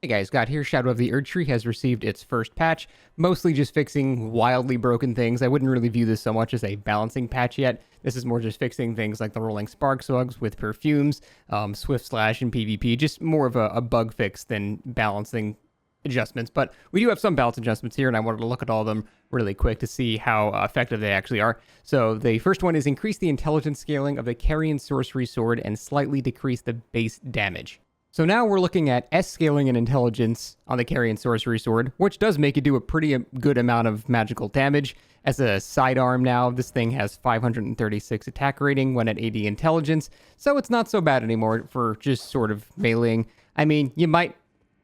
Hey guys, Scott here. Shadow of the Erdtree has received its first patch, mostly just fixing wildly broken things. I wouldn't really view this so much as a balancing patch yet. This is more just fixing things like the rolling sparks bugs with perfumes, swift slash and PvP, just more of a bug fix than balancing adjustments. But we do have some balance adjustments here, and I wanted to look at all of them really quick to see how effective they actually are. So the first one is increase the intelligence scaling of the Carian Sorcery Sword and slightly decrease the base damage. So now we're looking at S scaling and intelligence on the Carian Sorcery Sword, which does make it do a pretty good amount of magical damage. As a sidearm now, this thing has 536 attack rating when at 80 intelligence, so it's not so bad anymore for just sort of meleeing. I mean, you might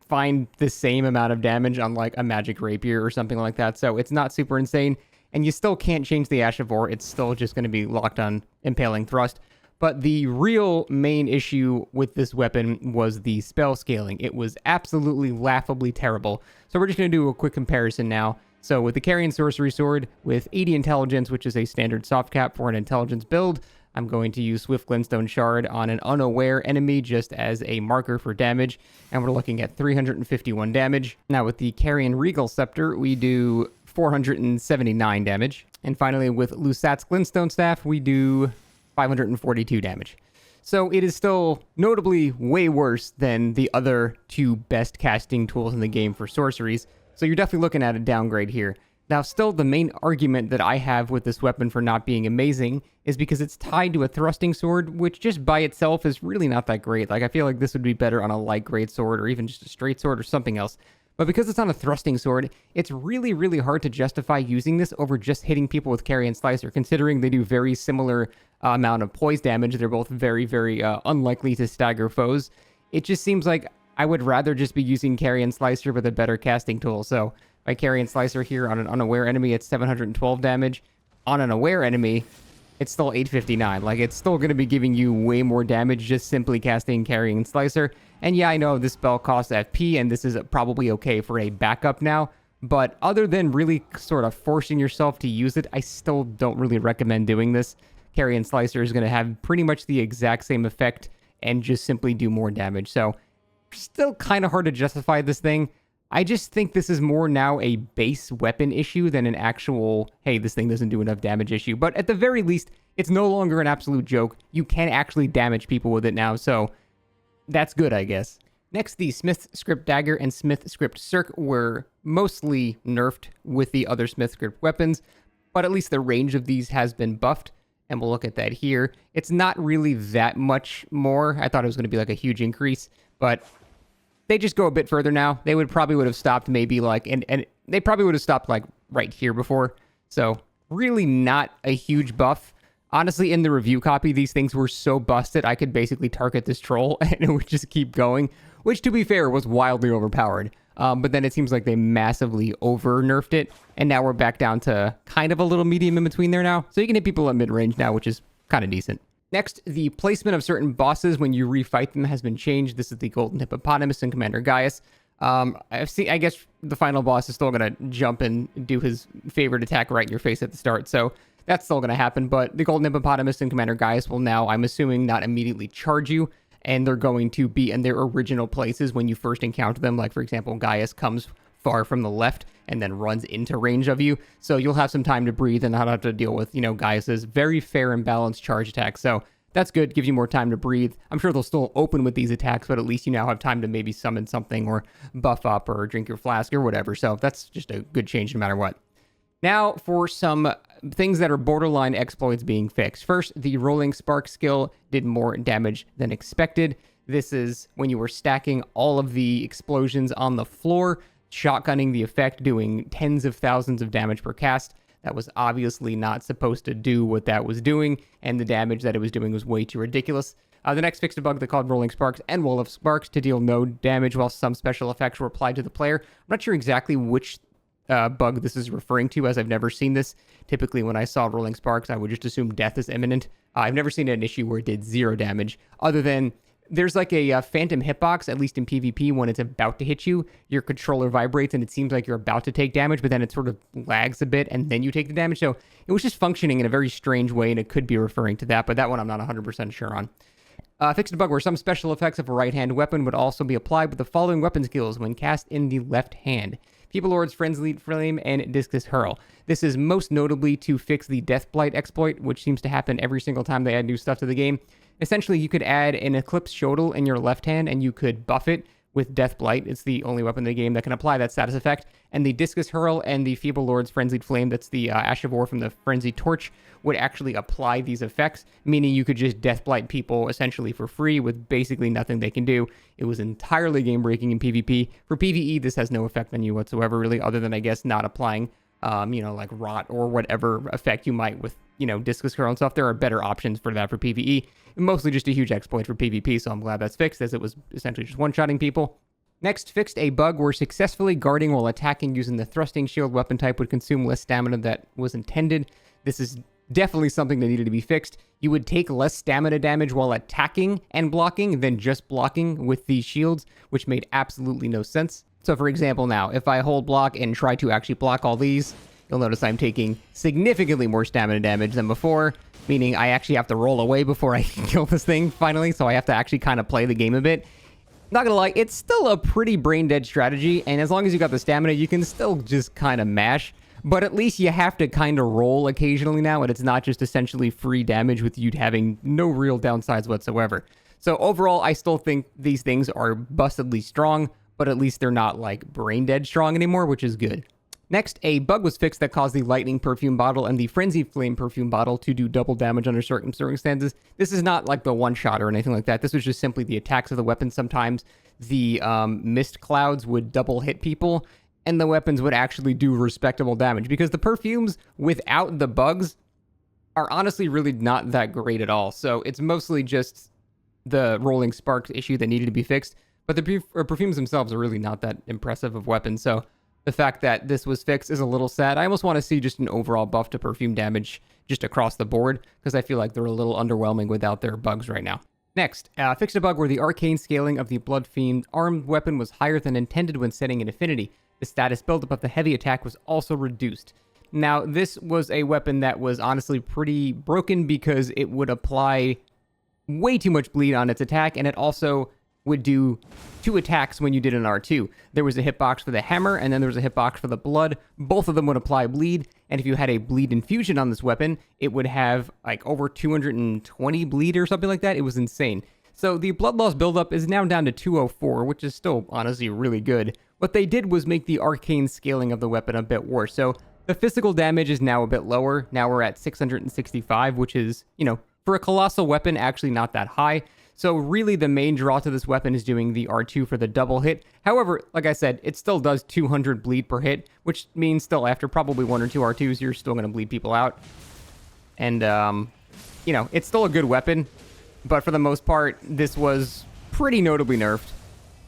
find the same amount of damage on like a magic rapier or something like that, so it's not super insane, and you still can't change the Ash of War. It's still just going to be locked on Impaling Thrust. But the real main issue with this weapon was the spell scaling. It was absolutely laughably terrible. So we're just going to do a quick comparison now. So with the Carian Sorcery Sword, with 80 intelligence, which is a standard soft cap for an intelligence build, I'm going to use Swift Glintstone Shard on an unaware enemy just as a marker for damage, and we're looking at 351 damage. Now with the Carian Regal Scepter, we do 479 damage. And finally with Lusat's Glintstone Staff, we do 542 damage. So it is still notably way worse than the other two best casting tools in the game for sorceries, so you're definitely looking at a downgrade here. Now, still, the main argument that I have with this weapon for not being amazing is because it's tied to a thrusting sword, which just by itself is really not that great. Like, I feel like this would be better on a light grade sword or even just a straight sword or something else. But because it's on a thrusting sword, it's really, really hard to justify using this over just hitting people with Carian Slicer, considering they do very similar amount of poise damage. They're both very, very unlikely to stagger foes. It just seems like I would rather just be using Carian Slicer with a better casting tool. So my Carian Slicer here on an unaware enemy, it's 712 damage. On an aware enemy, it's still 859. Like, it's still going to be giving you way more damage just simply casting Carian Slicer. And yeah, I know this spell costs FP, and this is probably okay for a backup now. But other than really sort of forcing yourself to use it, I still don't really recommend doing this. Carian Slicer is going to have pretty much the exact same effect and just simply do more damage. So, still kind of hard to justify this thing. I just think this is more now a base weapon issue than an actual, hey, this thing doesn't do enough damage issue. But at the very least, it's no longer an absolute joke. You can actually damage people with it now, so that's good, I guess. Next, the Smith Script Dagger and Smith Script Cirque were mostly nerfed with the other Smith Script weapons, but at least the range of these has been buffed, and we'll look at that here. It's not really that much more. I thought it was going to be like a huge increase, but they just go a bit further now. They probably would have stopped maybe like, and they probably would have stopped like right here before. So really not a huge buff. Honestly, in the review copy, these things were so busted, I could basically target this troll and it would just keep going, which to be fair was wildly overpowered. But then it seems like they massively over-nerfed it, and now we're back down to kind of a little medium in between there now. So you can hit people at mid-range now, which is kind of decent. Next, the placement of certain bosses when you refight them has been changed. This is the Golden Hippopotamus and Commander Gaius. I guess the final boss is still going to jump and do his favorite attack right in your face at the start, so that's still going to happen, but the Golden Hippopotamus and Commander Gaius will now, I'm assuming, not immediately charge you, and they're going to be in their original places when you first encounter them. Like, for example, Gaius comes far from the left and then runs into range of you, so you'll have some time to breathe and not have to deal with, Gaius's very fair and balanced charge attack. So that's good, gives you more time to breathe. I'm sure they'll still open with these attacks, but at least you now have time to maybe summon something or buff up or drink your flask or whatever, so that's just a good change no matter what. Now for some things that are borderline exploits being fixed. First, the Rolling Spark skill did more damage than expected. This is when you were stacking all of the explosions on the floor, shotgunning the effect, doing tens of thousands of damage per cast. That was obviously not supposed to do what that was doing, and the damage that it was doing was way too ridiculous. The next fixed a bug they called Rolling Sparks and Wall of Sparks to deal no damage while some special effects were applied to the player. I'm not sure exactly which bug this is referring to, as I've never seen this. Typically, when I saw Rolling Sparks, I would just assume death is imminent. I've never seen an issue where it did 0 damage, other than there's like a phantom hitbox, at least in PvP, when it's about to hit you, your controller vibrates and it seems like you're about to take damage, but then it sort of lags a bit and then you take the damage. So it was just functioning in a very strange way, and it could be referring to that, but that one I'm not 100% sure on. Fixed a bug where some special effects of a right-hand weapon would also be applied with the following weapon skills when cast in the left hand: Feeble Lord's Frenzy Flame and Discus Hurl. This is most notably to fix the Death Blight exploit, which seems to happen every single time they add new stuff to the game. Essentially, you could add an Eclipse Shodel in your left hand and you could buff it with Death Blight. It's the only weapon in the game that can apply that status effect. And the Discus Hurl and the Feeble Lord's Frenzied Flame, that's the Ash of War from the Frenzied Torch, would actually apply these effects, meaning you could just Death Blight people essentially for free with basically nothing they can do. It was entirely game-breaking in PvP. For PvE, this has no effect on you whatsoever, really, other than, I guess, not applying, like Rot or whatever effect you might with, Discus Hurl and stuff. There are better options for that for PvE. Mostly just a huge exploit for PvP, so I'm glad that's fixed, as it was essentially just one-shotting people. Next, fixed a bug where successfully guarding while attacking using the thrusting shield weapon type would consume less stamina that was intended. This is definitely something that needed to be fixed. You would take less stamina damage while attacking and blocking than just blocking with these shields, which made absolutely no sense. So for example now, if I hold block and try to actually block all these, you'll notice I'm taking significantly more stamina damage than before, meaning I actually have to roll away before I can kill this thing finally, so I have to actually kind of play the game a bit. Not gonna lie, it's still a pretty brain-dead strategy, and as long as you got the stamina, you can still just kind of mash, but at least you have to kind of roll occasionally now, and it's not just essentially free damage with you having no real downsides whatsoever. So overall, I still think these things are bustedly strong, but at least they're not like brain-dead strong anymore, which is good. Next, a bug was fixed that caused the Lightning Perfume Bottle and the Frenzy Flame Perfume Bottle to do double damage under certain circumstances. This is not like the one-shot or anything like that. This was just simply the attacks of the weapon. Sometimes the mist clouds would double hit people, and the weapons would actually do respectable damage, because the perfumes without the bugs are honestly really not that great at all. So it's mostly just the rolling sparks issue that needed to be fixed, but the perfumes themselves are really not that impressive of weapons. So the fact that this was fixed is a little sad. I almost want to see just an overall buff to perfume damage just across the board, because I feel like they're a little underwhelming without their bugs right now. Next, fixed a bug where the arcane scaling of the Blood Fiend armed weapon was higher than intended when setting an affinity. The status buildup of the heavy attack was also reduced. Now, this was a weapon that was honestly pretty broken because it would apply way too much bleed on its attack, and it also would do 2 attacks when you did an R2. There was a hitbox for the hammer, and then there was a hitbox for the blood. Both of them would apply bleed, and if you had a bleed infusion on this weapon, it would have like over 220 bleed or something like that. It was insane. So the blood loss buildup is now down to 204, which is still honestly really good. What they did was make the arcane scaling of the weapon a bit worse. So the physical damage is now a bit lower. Now we're at 665, which is, for a colossal weapon, actually not that high. So really the main draw to this weapon is doing the R2 for the double hit. However, like I said, it still does 200 bleed per hit, which means still after probably 1 or 2 R2s, you're still going to bleed people out. And, it's still a good weapon, but for the most part, this was pretty notably nerfed.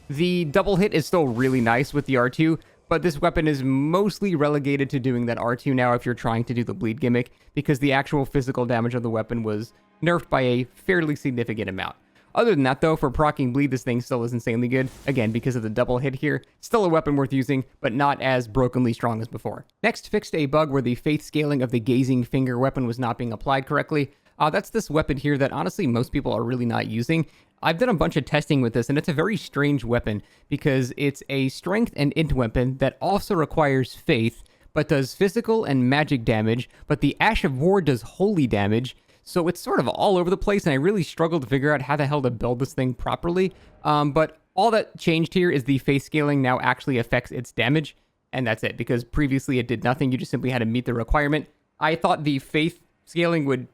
The double hit is still really nice with the R2, but this weapon is mostly relegated to doing that R2 now if you're trying to do the bleed gimmick, because the actual physical damage of the weapon was nerfed by a fairly significant amount. Other than that, though, for proccing bleed, this thing still is insanely good. Again, because of the double hit here. Still a weapon worth using, but not as brokenly strong as before. Next, fixed a bug where the faith scaling of the gazing finger weapon was not being applied correctly. That's this weapon here that honestly most people are really not using. I've done a bunch of testing with this, and it's a very strange weapon because it's a strength and int weapon that also requires faith, but does physical and magic damage, but the Ash of War does holy damage. So it's sort of all over the place, and I really struggled to figure out how the hell to build this thing properly. But all that changed here is the faith scaling now actually affects its damage, and that's it, because previously it did nothing. You just simply had to meet the requirement. I thought the faith scaling would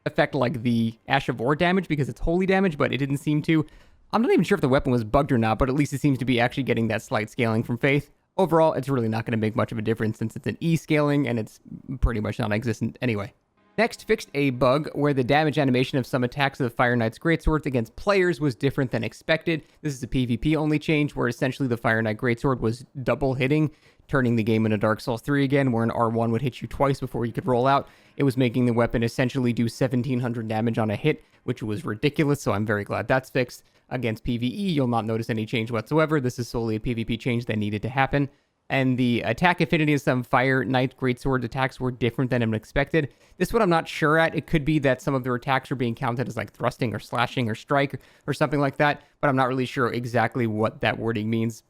affect like the Ash of War damage because it's holy damage, but it didn't seem to. I'm not even sure if the weapon was bugged or not, but at least it seems to be actually getting that slight scaling from faith. Overall, it's really not going to make much of a difference since it's an E scaling and it's pretty much non-existent anyway. Next, fixed a bug where the damage animation of some attacks of the Fire Knight's Greatsword against players was different than expected. This is a PvP only change where essentially the Fire Knight Greatsword was double hitting, turning the game into Dark Souls 3 again, where an R1 would hit you twice before you could roll out. It was making the weapon essentially do 1700 damage on a hit, which was ridiculous, so I'm very glad that's fixed. Against PvE, you'll not notice any change whatsoever. This is solely a PvP change that needed to happen. And the attack affinity of some Fire Knight Greatsword attacks were different than expected. This one I'm not sure at. It could be that some of their attacks are being counted as like thrusting or slashing or strike or something like that, but I'm not really sure exactly what that wording means.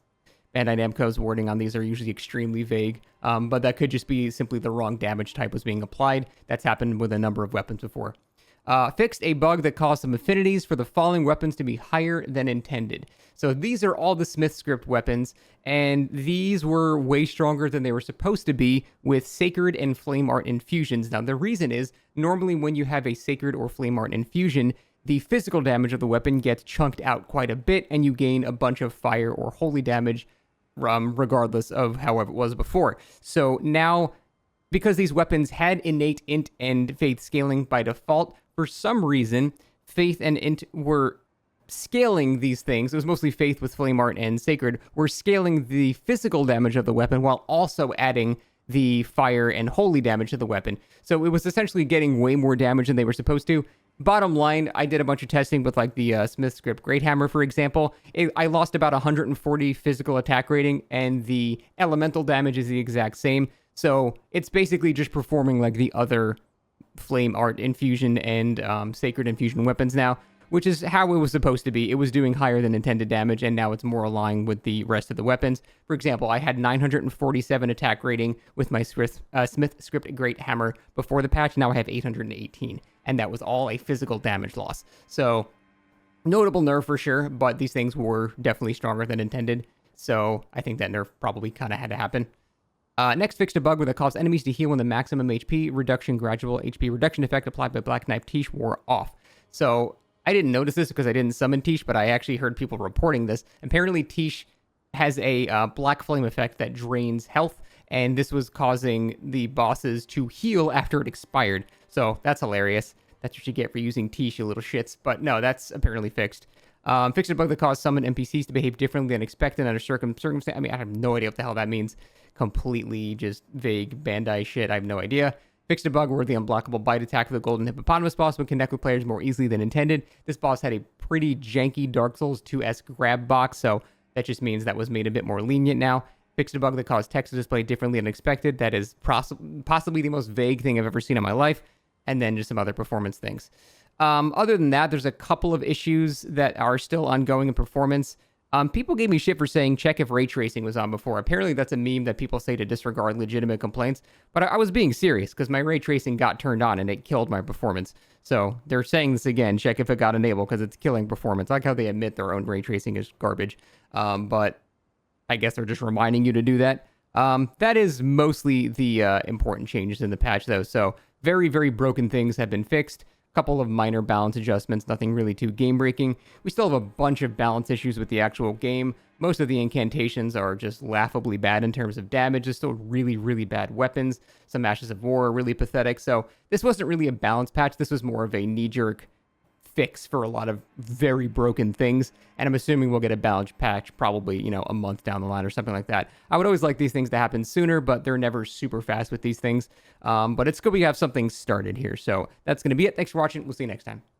Bandai Namco's wording on these are usually extremely vague, but that could just be simply the wrong damage type was being applied. That's happened with a number of weapons before. Fixed a bug that caused some affinities for the falling weapons to be higher than intended. So these are all the Smith script weapons, and these were way stronger than they were supposed to be with Sacred and Flame Art infusions. Now, the reason is, normally when you have a Sacred or Flame Art infusion, the physical damage of the weapon gets chunked out quite a bit, and you gain a bunch of fire or holy damage, regardless of however it was before. So now, because these weapons had innate int and faith scaling by default, for some reason, faith and int were scaling these things. It was mostly faith with flame art and sacred. Were scaling the physical damage of the weapon while also adding the fire and holy damage to the weapon. So it was essentially getting way more damage than they were supposed to. Bottom line, I did a bunch of testing with like the Smith script Great Hammer, for example. I lost about 140 physical attack rating, and the elemental damage is the exact same. So it's basically just performing like the other flame art infusion and sacred infusion weapons now, which is how it was supposed to be. It was doing higher than intended damage, and now it's more aligned with the rest of the weapons. For example, I had 947 attack rating with my Smith script Great Hammer before the patch. Now I have 818, and that was all a physical damage loss. So, notable nerf for sure, but these things were definitely stronger than intended. So, I think that nerf probably kind of had to happen. Next, fixed a bug that caused enemies to heal when the maximum HP reduction gradual HP reduction effect applied by Black Knife Tish wore off. So, I didn't notice this because I didn't summon Tish, but I actually heard people reporting this. Apparently, Tish has a Black Flame effect that drains health, and this was causing the bosses to heal after it expired. So, that's hilarious. That's what you get for using Tish, you little shits. But no, that's apparently fixed. Fixed a bug that caused some NPCs to behave differently than expected under circumstances. I mean, I have no idea what the hell that means. Completely just vague Bandai shit. I have no idea. Fixed a bug where the unblockable bite attack of the Golden Hippopotamus boss would connect with players more easily than intended. This boss had a pretty janky Dark Souls 2-esque grab box, so that just means that was made a bit more lenient now. Fixed a bug that caused text to display differently than expected. That is possibly the most vague thing I've ever seen in my life. And then just some other performance things. Other than that, there's a couple of issues that are still ongoing in performance. People gave me shit for saying check if ray tracing was on before. Apparently that's a meme that people say to disregard legitimate complaints, but I was being serious because my ray tracing got turned on and it killed my performance. So they're saying this again, check if it got enabled because it's killing performance. I like how they admit their own ray tracing is garbage, but I guess they're just reminding you to do that. That is mostly the important changes in the patch though. So very, very broken things have been fixed. Couple of minor balance adjustments, nothing really too game-breaking. We still have a bunch of balance issues with the actual game. Most of the incantations are just laughably bad in terms of damage. There's still really, really bad weapons. Some Ashes of War are really pathetic. So this wasn't really a balance patch. This was more of a knee-jerk fix for a lot of very broken things. And I'm assuming we'll get a balance patch probably, a month down the line or something like that. I would always like these things to happen sooner, but they're never super fast with these things. But it's good we have something started here. So that's going to be it. Thanks for watching. We'll see you next time.